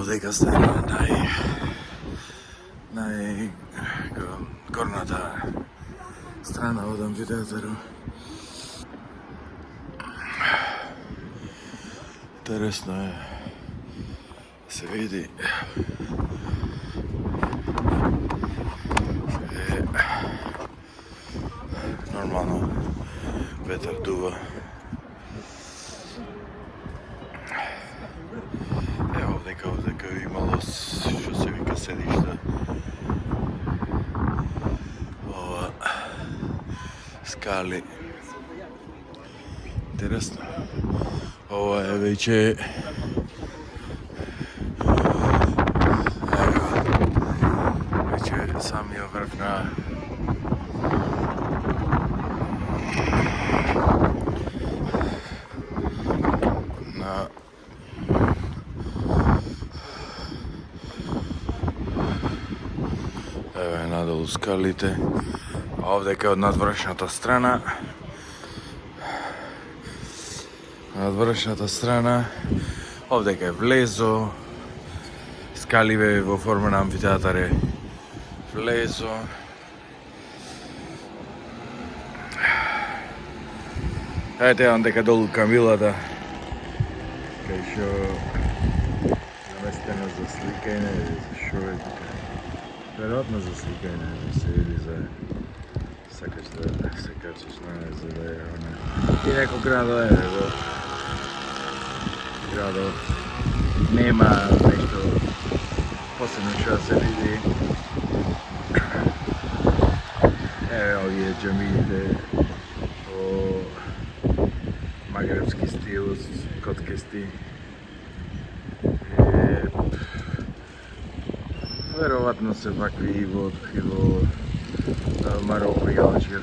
Овдека стана горната страна од амфитеатарот. Интересно е се види нормално ветер дува. Овдека имало што се вика седишта. Ова скали. Интересно. Ова е веќе самиот врв на еве надолу скалите, а овдека од надвршната страна овдека е влезо, скаливе во форма на амфитеатар е влезо. Ете дека долу камилата, кај што наместено за сликање, шо е тука. Веројатно за сликање, да се види за сакаш да се качиш за да е она. И некој градо е, градо нема нешто посебно што се види. Еве овие џамиите во магребски стил, коткести. Веројатно се вакви и во Мароко и Алжир,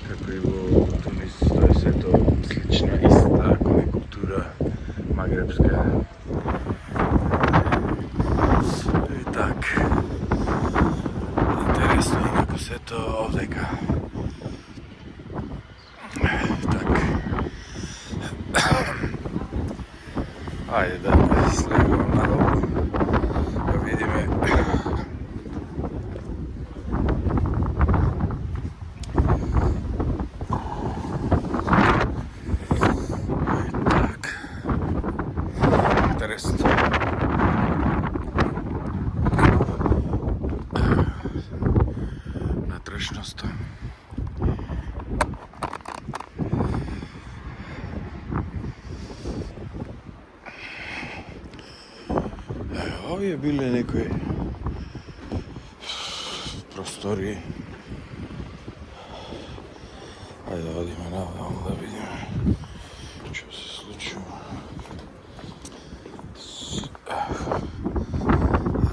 како и во Тунис, тоа е сето слична, иста култура магребска. И так, интересно и како сето овдека. Так, ајде да слегувам надолу, да видиме. Натрешноста. Овие биле некои простори. Ајде да одиме наваму да видиме што се случува.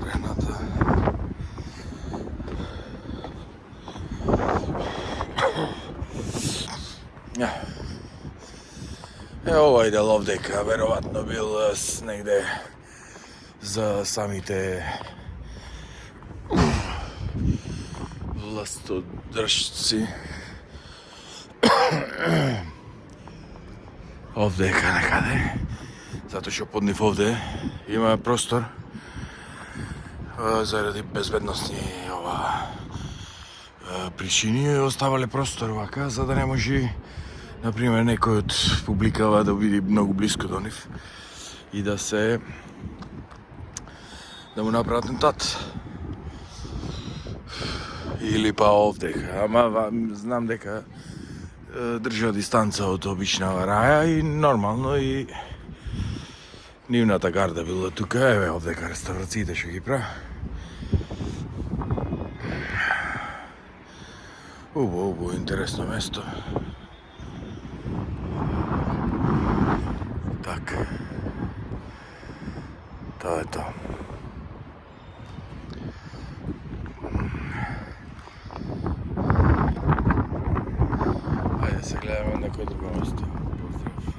Арената. Овој дел овдека веројатно бил негде за самите властодржци. Овдека некаде, затоа што под нив овде има простор заради безбедностни причини оставале простор вака, за да не може, например, некој од публикава да види многу блиско до нив и да му направат атентат. Или па овдека, ама знам дека држа дистанца од обична раја и нормално и нивната гарда била тука, еве овдека реставрациите што ги прави. Убаво, интересно место. Так. Тоа е тоа. Ајде се гледаме на некој друго место. Поздрав.